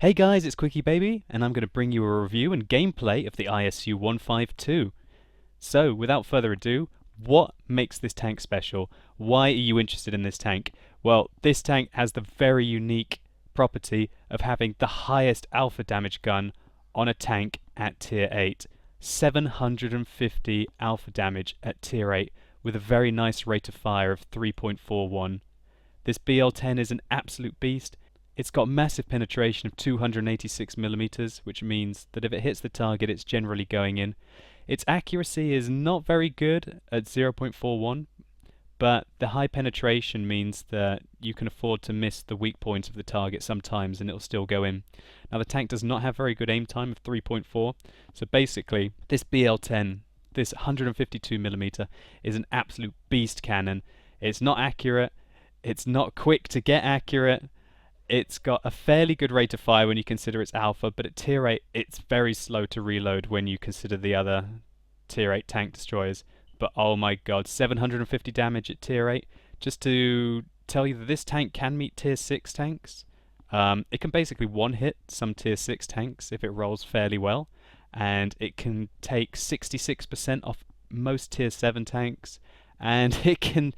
Hey guys, it's QuickyBaby, and I'm going to bring you a review and gameplay of the ISU-152. So, without further ado, what makes this tank special? Why are you interested in this tank? Well, this tank has the very unique property of having the highest alpha damage gun on a tank at tier 8. 750 alpha damage at tier 8 with a very nice rate of fire of 3.41. This BL-10 is an absolute beast. It's got massive penetration of 286mm, which means that if it hits the target, it's generally going in. Its accuracy is not very good at 0.41, but the high penetration means that you can afford to miss the weak point of the target sometimes and it'll still go in. Now, the tank does not have very good aim time of 3.4, so basically this BL-10, this 152mm, is an absolute beast cannon. It's not accurate, it's not quick to get accurate. It's got a fairly good rate of fire when you consider its alpha, but at tier 8 it's very slow to reload when you consider the other tier 8 tank destroyers. But oh my god, 750 damage at tier 8. Just to tell you that this tank can meet tier 6 tanks. It can basically one-hit some tier 6 tanks if it rolls fairly well, and it can take 66% off most tier 7 tanks, and it can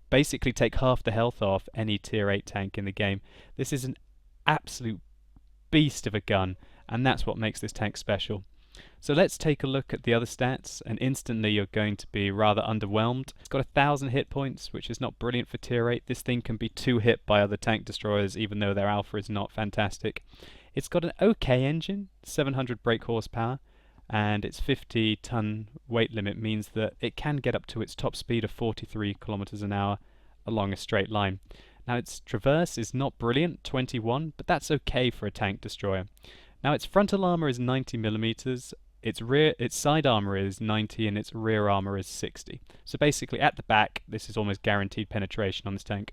basically take half the health off any tier 8 tank in the game. This is an absolute beast of a gun, and that's what makes this tank special. So let's take a look at the other stats, and instantly you're going to be rather underwhelmed. It's got 1000 hit points, which is not brilliant for tier 8. This thing can be 2-hit by other tank destroyers, even though their alpha is not fantastic. It's got an okay engine, 700 brake horsepower, and its 50-ton weight limit means that it can get up to its top speed of 43 kilometers an hour along a straight line. Now, its traverse is not brilliant, 21, but that's okay for a tank destroyer. Now, its frontal armor is 90mm, its side armor is 90, and its rear armor is 60. So basically, at the back, this is almost guaranteed penetration on this tank.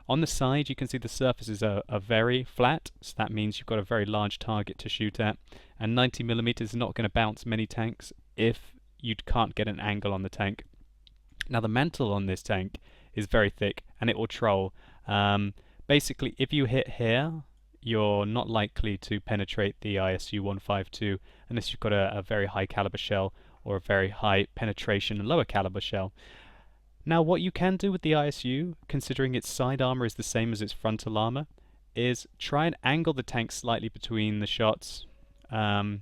On the side, you can see the surfaces are very flat, so that means you've got a very large target to shoot at, and 90mm is not going to bounce many tanks if you can't get an angle on the tank. Now, the mantle on this tank is very thick, and it will troll. Basically, if you hit here, you're not likely to penetrate the ISU-152 unless you've got a very high caliber shell or a very high penetration lower caliber shell. Now, what you can do with the ISU, considering its side armor is the same as its frontal armor, is try and angle the tank slightly between the shots, and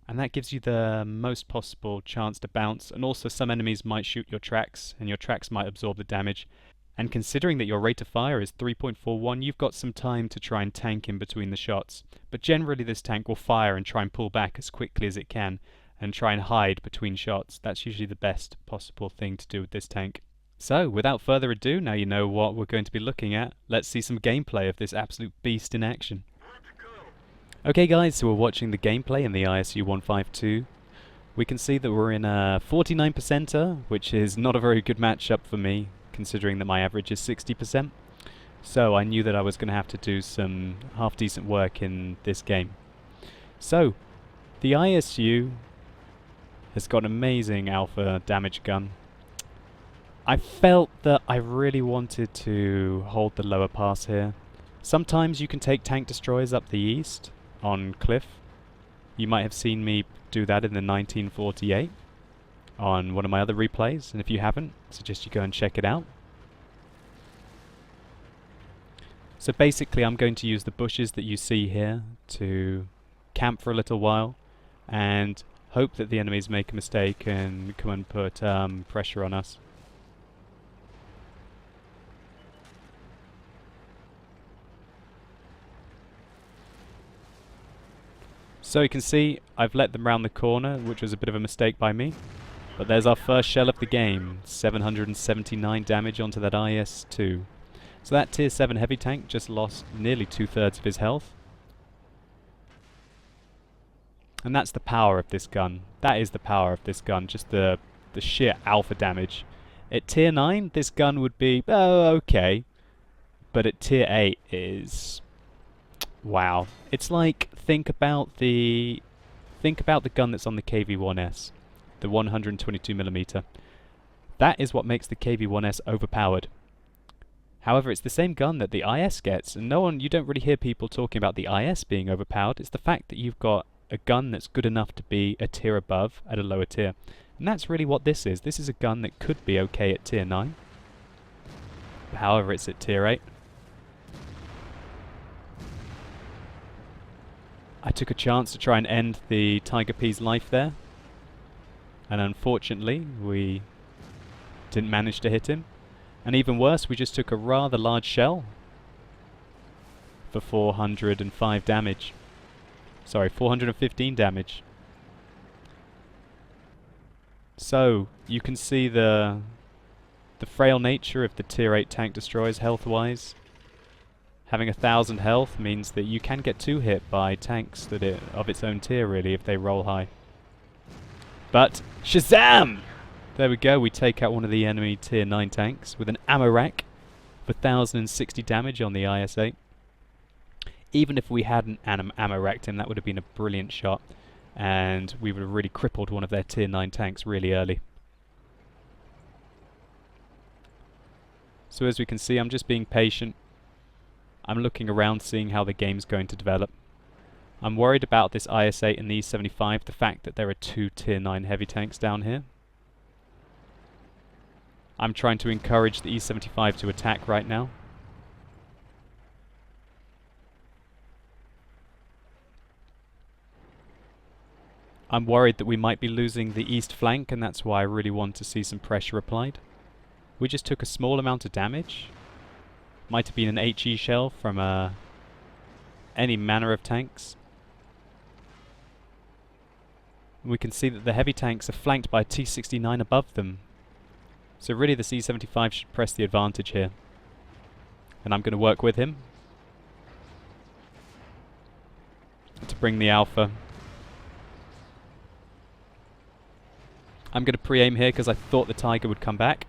that gives you the most possible chance to bounce. And also, some enemies might shoot your tracks, and your tracks might absorb the damage. And considering that your rate of fire is 3.41, you've got some time to try and tank in between the shots. But generally, this tank will fire and try and pull back as quickly as it can, and try and hide between shots. That's usually the best possible thing to do with this tank. So, without further ado, now you know what we're going to be looking at, let's see some gameplay of this absolute beast in action. Okay guys, so we're watching the gameplay in the ISU-152. We can see that we're in a 49%er, which is not a very good matchup for me, considering that my average is 60%. So I knew that I was going to have to do some half-decent work in this game. So, the ISU has got an amazing alpha damage gun. I felt that I really wanted to hold the lower pass here. Sometimes you can take tank destroyers up the east on cliff. You might have seen me do that in the 1948 on one of my other replays, and if you haven't, I suggest you go and check it out. So basically, I'm going to use the bushes that you see here to camp for a little while and hope that the enemies make a mistake and come and put pressure on us. So you can see I've let them round the corner, which was a bit of a mistake by me. But there's our first shell of the game, 779 damage onto that IS-2. So that tier 7 heavy tank just lost nearly 2/3 of his health. And that's the power of this gun. That is the power of this gun, just the sheer alpha damage. At tier 9, this gun would be, oh, okay. But at tier 8 is... wow. It's like, think about the gun that's on the KV-1S, the 122mm. That is what makes the KV-1S overpowered. However, it's the same gun that the IS gets, and you don't really hear people talking about the IS being overpowered. It's the fact that you've got a gun that's good enough to be a tier above at a lower tier. And that's really what this is. This is a gun that could be okay at tier 9. However, it's at tier 8. I took a chance to try and end the Tiger P's life there. And unfortunately, we didn't manage to hit him. And even worse, we just took a rather large shell for 405 damage. Sorry, 415 damage. So, you can see the frail nature of the tier 8 tank destroyers health-wise. Having 1,000 health means that you can get 2 hit by tanks that of its own tier, really, if they roll high. But, Shazam! There we go, we take out one of the enemy tier 9 tanks with an ammo rack for 1,060 damage on the IS-8. Even if we hadn't ammo racked him, that would have been a brilliant shot, and we would have really crippled one of their tier 9 tanks really early. So as we can see, I'm just being patient. I'm looking around, seeing how the game's going to develop. I'm worried about this IS-8 and the E-75, the fact that there are 2 tier 9 heavy tanks down here. I'm trying to encourage the E-75 to attack right now. I'm worried that we might be losing the east flank, and that's why I really want to see some pressure applied. We just took a small amount of damage. Might have been an HE shell from any manner of tanks. We can see that the heavy tanks are flanked by a T-69 above them. So really the C-75 should press the advantage here. And I'm going to work with him to bring the alpha. I'm going to pre-aim here because I thought the Tiger would come back.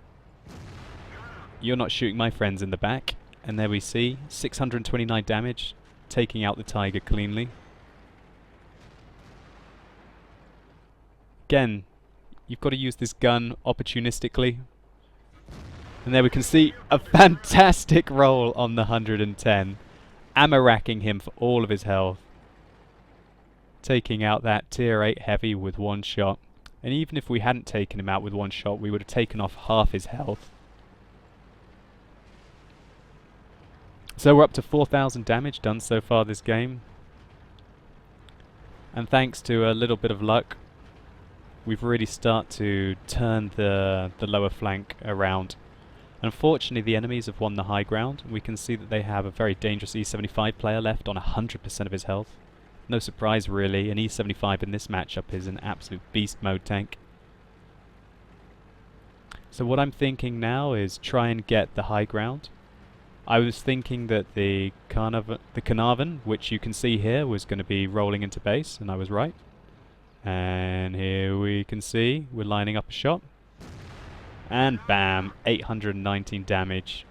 You're not shooting my friends in the back. And there we see 629 damage, taking out the Tiger cleanly. Again, you've got to use this gun opportunistically. And there we can see a fantastic roll on the 110. Ammo racking him for all of his health. Taking out that tier 8 heavy with one shot. And even if we hadn't taken him out with one shot, we would have taken off half his health. So we're up to 4,000 damage done so far this game. And thanks to a little bit of luck, we've really started to turn the lower flank around. Unfortunately, the enemies have won the high ground. We can see that they have a very dangerous E-75 player left on 100% of his health. No surprise, really. An E-75 in this matchup is an absolute beast mode tank. So what I'm thinking now is try and get the high ground. I was thinking that the Carnarvon, which you can see here, was going to be rolling into base, and I was right. And here we can see we're lining up a shot. And bam, 819 damage.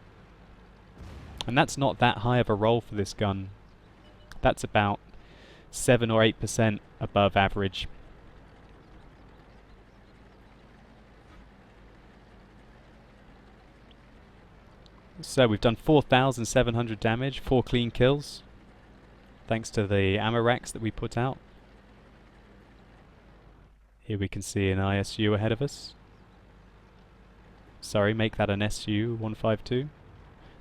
And that's not that high of a roll for this gun. That's about 7 or 8% above average. So we've done 4,700 damage, 4 clean kills, thanks to the ammo racks that we put out. Here we can see an ISU ahead of us. Sorry, make that an ISU-152.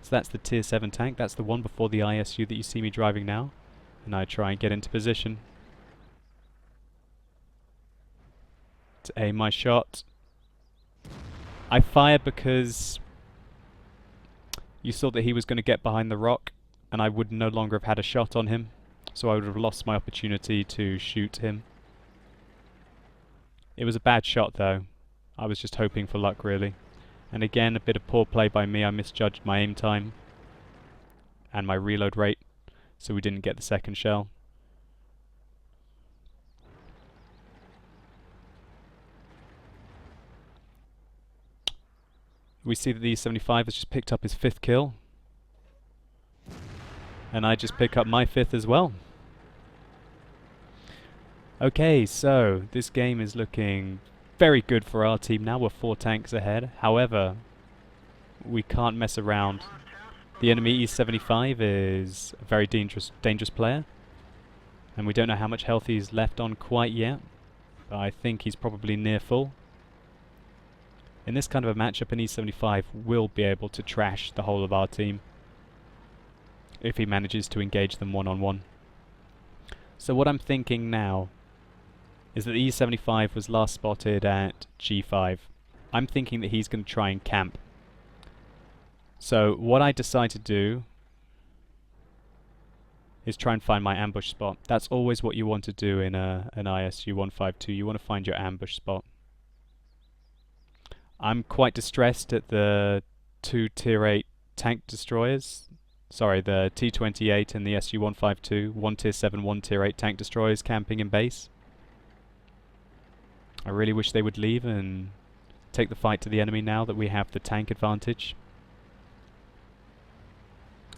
So that's the tier 7 tank, that's the one before the ISU that you see me driving now. And I try and get into position to aim my shot. I fired because you saw that he was going to get behind the rock, and I would no longer have had a shot on him, so I would have lost my opportunity to shoot him. It was a bad shot though. I was just hoping for luck, really. And again, a bit of poor play by me. I misjudged my aim time and my reload rate, so we didn't get the second shell. We see that the E-75 has just picked up his 5th kill. And I just pick up my 5th as well. Okay, so this game is looking very good for our team now. We're 4 tanks ahead. However, we can't mess around. The enemy E75 is a very dangerous player, and we don't know how much health he's left on quite yet, but I think he's probably near full. In this kind of a matchup, an E75 will be able to trash the whole of our team if he manages to engage them one-on-one. So what I'm thinking now is that the E75 was last spotted at G5. I'm thinking that he's going to try and camp. So what I decide to do is try and find my ambush spot. That's always what you want to do in an ISU-152. You want to find your ambush spot. I'm quite distressed at the two Tier 8 tank destroyers. Sorry, the T-28 and the SU-152. One Tier 7, one Tier 8 tank destroyers camping in base. I really wish they would leave and take the fight to the enemy now that we have the tank advantage.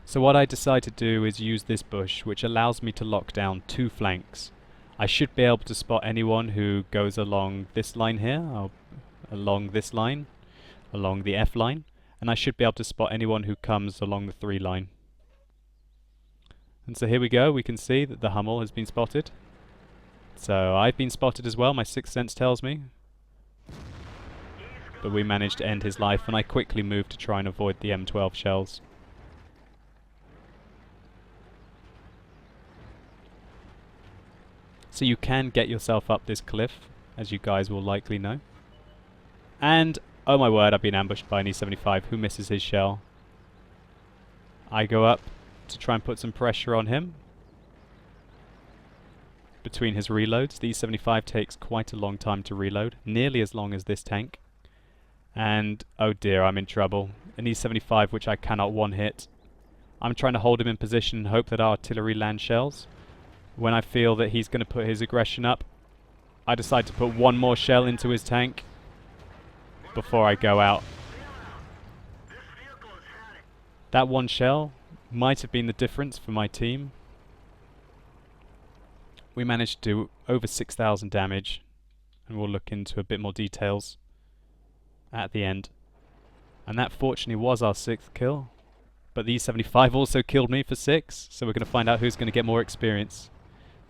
So what I decide to do is use this bush, which allows me to lock down two flanks. I should be able to spot anyone who goes along this line here, along this line, along the F line, and I should be able to spot anyone who comes along the 3 line. And so here we go, we can see that the Hummel has been spotted. So I've been spotted as well, my sixth sense tells me. But we managed to end his life, and I quickly moved to try and avoid the M12 shells. So you can get yourself up this cliff, as you guys will likely know. And, oh my word, I've been ambushed by an E75 who misses his shell. I go up to try and put some pressure on him. Between his reloads, the E75 takes quite a long time to reload, nearly as long as this tank. And, oh dear, I'm in trouble. An E75 which I cannot one-hit. I'm trying to hold him in position and hope that our artillery land shells. When I feel that he's going to put his aggression up, I decide to put one more shell into his tank before I go out. That one shell might have been the difference for my team. We managed to do over 6,000 damage, and we'll look into a bit more details at the end. And that fortunately was our 6th kill, but the E75 also killed me for 6, so we're going to find out who's going to get more experience.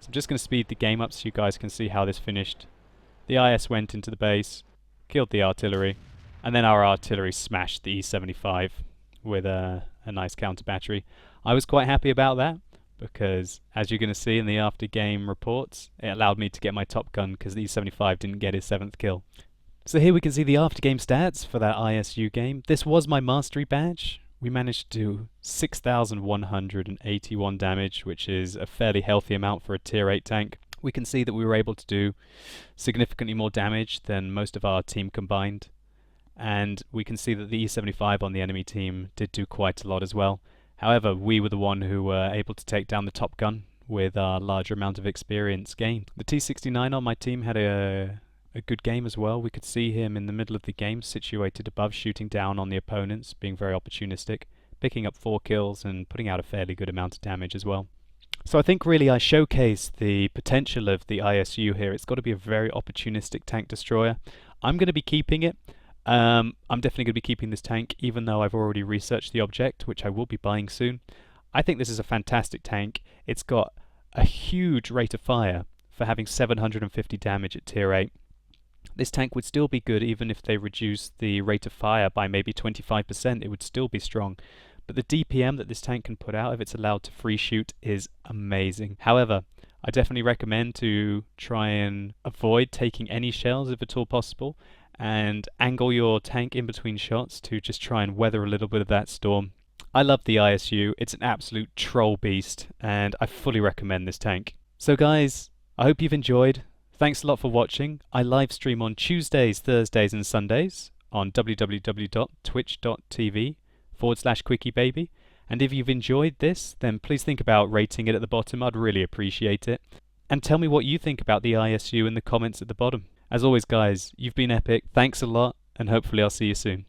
So I'm just going to speed the game up so you guys can see how this finished. The IS went into the base, killed the artillery, and then our artillery smashed the E75 with a nice counter battery. I was quite happy about that, because as you're going to see in the after game reports, it allowed me to get my top gun because the E75 didn't get his 7th kill. So here we can see the after game stats for that ISU game. This was my mastery badge. We managed to do 6,181 damage, which is a fairly healthy amount for a tier 8 tank. We can see that we were able to do significantly more damage than most of our team combined. And we can see that the E75 on the enemy team did do quite a lot as well. However, we were the one who were able to take down the top gun with our larger amount of experience gained. The T69 on my team had a good game as well. We could see him in the middle of the game, situated above, shooting down on the opponents, being very opportunistic, picking up 4 kills and putting out a fairly good amount of damage as well. So I think really I showcased the potential of the ISU here. It's got to be a very opportunistic tank destroyer. I'm going to be keeping it. I'm definitely going to be keeping this tank, even though I've already researched the object, which I will be buying soon. I think this is a fantastic tank. It's got a huge rate of fire for having 750 damage at tier 8. This tank would still be good even if they reduced the rate of fire by maybe 25%. It would still be strong. But the DPM that this tank can put out if it's allowed to free shoot is amazing. However, I definitely recommend to try and avoid taking any shells if at all possible, and angle your tank in between shots to just try and weather a little bit of that storm. I love the ISU. It's an absolute troll beast, and I fully recommend this tank. So guys, I hope you've enjoyed. Thanks a lot for watching. I live stream on Tuesdays, Thursdays and Sundays on www.twitch.tv/QuickyBaby. And if you've enjoyed this, then please think about rating it at the bottom. I'd really appreciate it. And tell me what you think about the ISU in the comments at the bottom. As always guys, you've been epic. Thanks a lot, and hopefully I'll see you soon.